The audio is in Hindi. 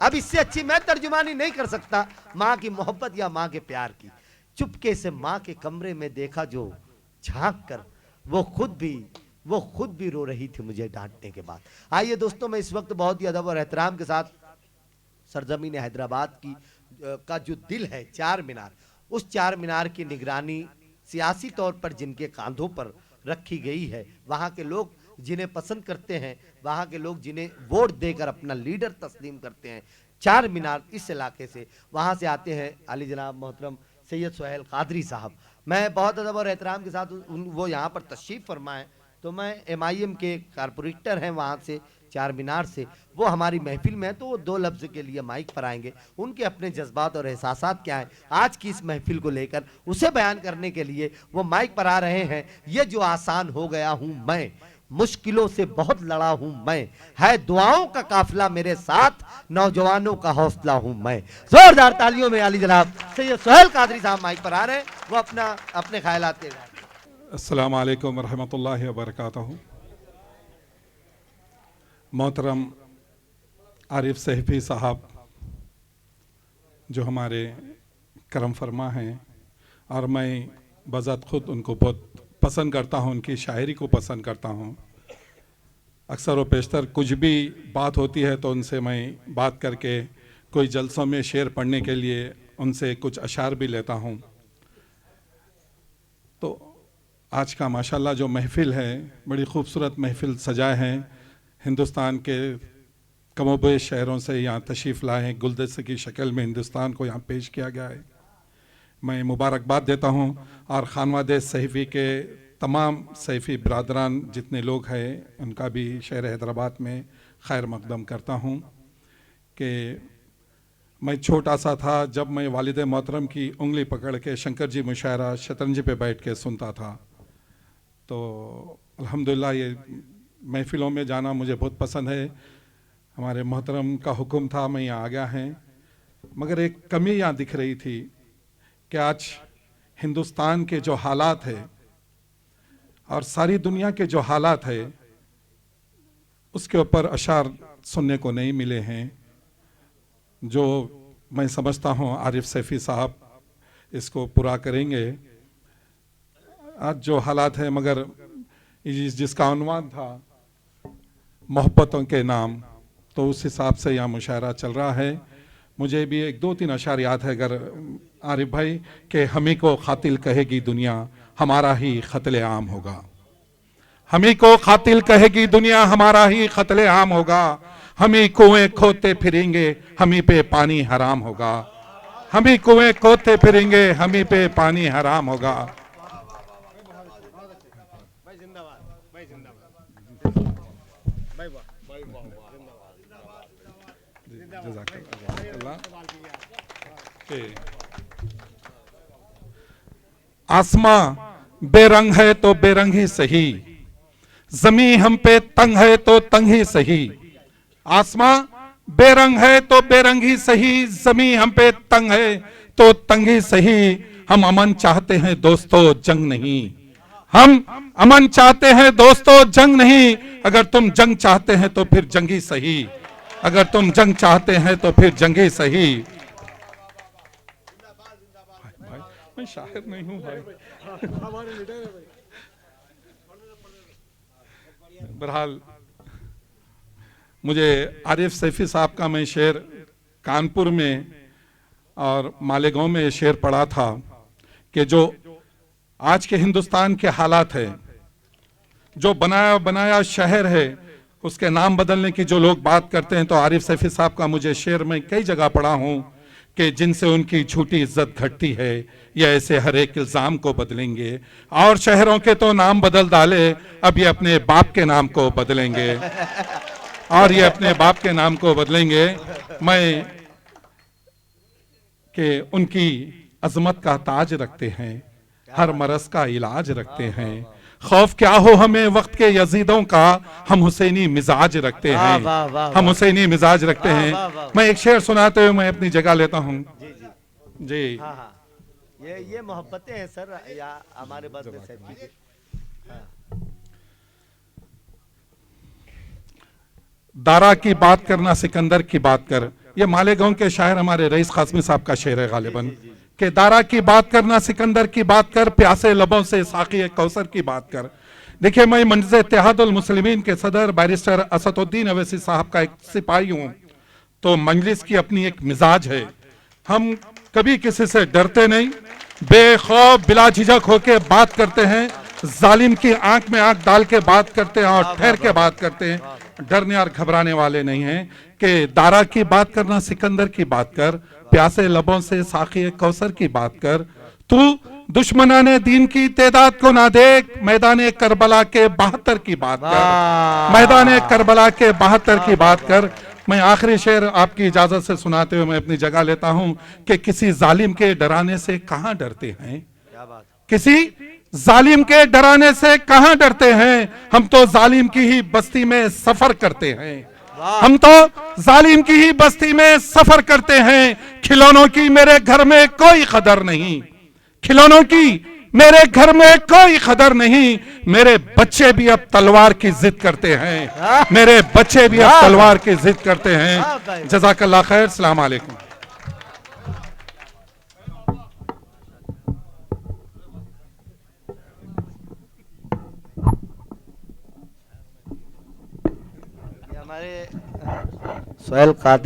अब इससे अच्छी मैं तर्जुमानी नहीं कर सकता माँ की मोहब्बत या माँ के प्यार की। चुपके से माँ के कमरे में देखा जो झांक कर, वो खुद भी रो रही थी मुझे डांटने के बाद। आइए दोस्तों, मैं इस वक्त बहुत ही अदब और एहतराम के साथ सरजमीन हैदराबाद की का जो दिल है चार मीनार, उस चार मीनार की निगरानी सियासी तौर पर जिनके कांधों पर रखी गई है, वहाँ के लोग जिन्हें पसंद करते हैं, वहाँ के लोग जिन्हें वोट देकर अपना लीडर तस्लीम करते हैं, चार मीनार इस इलाके से, वहाँ से आते हैं अली जनाब मोहतरम सैयद सुहेल कादरी साहब। मैं बहुत अदब और एहतराम के साथ वो यहाँ पर तशरीफ़ फरमाएं, तो मैं MIM के कारपोरेटर हैं वहाँ से चार मीनार से, वो हमारी महफिल में है, तो वो दो लफ्ज़ के लिए माइक पर आएंगे। उनके अपने जज्बात और एहसासात क्या हैं आज की इस महफिल को लेकर, उसे बयान करने के लिए वो माइक पर आ रहे हैं। ये जो आसान हो गया हूँ मैं, मुश्किलों से बहुत लड़ा हूँ मैं, है दुआओं का काफिला मेरे साथ, नौजवानों का हौसला हूँ मैं। जोरदार तालियों में अली जनाब सैयद सुहेल कादरी साहब माइक पर आ रहे हैं, वो अपने ख्यालात के। अस्सलाम वालेकुम रहमतुल्लाहि व बरकातहू। मोहतरम आरिफ सैफी साहब जो हमारे करम फरमा हैं, और मैं बज़ात ख़ुद उनको बहुत पसंद करता हूँ, उनकी शायरी को पसंद करता हूँ। अक्सर व पेशतर कुछ भी बात होती है तो उनसे मैं बात करके कोई जलसों में शेर पढ़ने के लिए उनसे कुछ अशार भी लेता हूँ। तो आज का माशाल्लाह जो महफ़िल है, बड़ी ख़ूबसूरत महफ़िल सजाए हैं। हिंदुस्तान के कमोबेश शहरों से यहाँ तशरीफ़ लाए हैं, गुलदस्ते की शक्ल में हिंदुस्तान को यहाँ पेश किया गया है। मैं मुबारकबाद देता हूँ और ख़ानवादे सैफ़ी के तमाम सैफ़ी बरदरान जितने लोग हैं उनका भी शहर हैदराबाद में खैर मकदम करता हूँ। कि मैं छोटा सा था जब मैं वालिद मोहतरम की उंगली पकड़ के शंकर जी मुशायरा शतरंज पे बैठ के सुनता था, तो अल्हम्दुलिल्लाह ये महफ़िलों में जाना मुझे बहुत पसंद है। हमारे मोहतरम का हुक्म था, मैं यहाँ आ गया है। मगर एक कमी यहाँ दिख रही थी कि आज हिंदुस्तान के जो हालात है और सारी दुनिया के जो हालात है उसके ऊपर अशार सुनने को नहीं मिले हैं, जो मैं समझता हूँ आरिफ सैफी साहब इसको पूरा करेंगे। आज जो हालात है, मगर जिसका उन्वान था मोहब्बतों के नाम, तो उस हिसाब से यहाँ मुशायरा चल रहा है। मुझे भी एक दो तीन अशार याद है अगर आरिफ भाई, कि हमी को खातिल कहेगी दुनिया, हमारा ही क़त्ल आम होगा। हमी को खातिल कहेगी दुनिया, हमारा ही क़त्ल आम होगा। हमी कुएं खोदते फिरेंगे, हमी पे पानी हराम होगा। हमी कुएं खोदते फिरेंगे, हमी पे पानी हराम होगा। आसमां बेरंग है तो बेरंग ही सही, जमी हम पे तंग है तो तंग ही सही। आसमां बेरंग है तो बेरंग ही सही, जमी हम पे तंग है तो तंग ही सही। हम अमन चाहते हैं दोस्तों, जंग नहीं। हम अमन चाहते हैं दोस्तों, जंग नहीं। अगर तुम जंग चाहते हैं तो फिर जंग ही सही। अगर तुम जंग चाहते हैं तो फिर जंग ही सही। भाई, मैं शायर नहीं हूं भाई। बहरहाल मुझे आरिफ सैफी साहब का मैं शेर कानपुर में और मालेगांव में शेर पढ़ा था कि जो आज के हिंदुस्तान के हालात है, जो बनाया बनाया शहर है, उसके नाम बदलने की जो लोग बात करते हैं, तो आरिफ सैफी साहब का मुझे शेर मैं कई जगह पढ़ा हूँ कि जिनसे उनकी झूठी इज्जत घटती है, ये ऐसे हर एक इल्ज़ाम को बदलेंगे। और शहरों के तो नाम बदल डाले, अब ये अपने बाप के नाम को बदलेंगे, और ये अपने बाप के नाम को बदलेंगे। मैं कि उनकी अजमत का ताज रखते हैं, हर मरज का इलाज रखते हैं। खौफ क्या हो हमें वक्त के यजीदों का, हम हुसैनी मिजाज रखते हैं। हम हुसैनी मिजाज रखते हैं। मैं एक शेर सुनाते हुए मैं अपनी जगह लेता हूँ। जी ये मोहब्बतें हैं सर, या हमारे बस में दारा की बात करना सिकंदर की बात कर, ये मालेगांव के शायर हमारे रईस कासमी साहब का शेर है गालिबन, कि दारा की बात करना सिकंदर की बात कर, प्यासे लबों से साकी कौसर की बात कर। देखिए, मैं मंजज़ इत्तेहादुल मुस्लिमीन के सदर बैरिस्टर असदुद्दीन अवैसी साहब का एक सिपाही हूँ, तो मजलिस की अपनी एक मिजाज है। हम कभी किसी से डरते नहीं, बेखौफ बिला झिझक होके बात करते हैं, जालिम की आंख में आंख डाल के बात करते हैं और ठहर के बात करते हैं, डरने और घबराने वाले नहीं हैं। कि दारा की बात करना सिकंदर की बात कर, प्यासे लबों से साकी कौसर की बात कर। तू दुश्मनाने दीन की तादाद को ना देख, मैदाने करबला के 72 की बात कर, मैदाने करबला के 72 की बात कर। मैं आखिरी शेर आपकी इजाजत से सुनाते हुए मैं अपनी जगह लेता हूं कि किसी जालिम के डराने से कहां डरते हैं, क्या बात। किसी जालिम के डराने से कहां डरते हैं, हम तो जालिम की ही बस्ती में सफर करते हैं, हम तो जालिम की ही बस्ती में सफर करते हैं। खिलौनों की मेरे घर में कोई कदर नहीं, खिलौनों की मेरे घर में कोई कदर नहीं, मेरे बच्चे भी अब तलवार की जिद करते हैं, मेरे बच्चे भी अब तलवार की जिद करते हैं। जज़ाकल्लाह खैर, अस्सलाम वालेकुम। ये हमारे सोहेल कादरी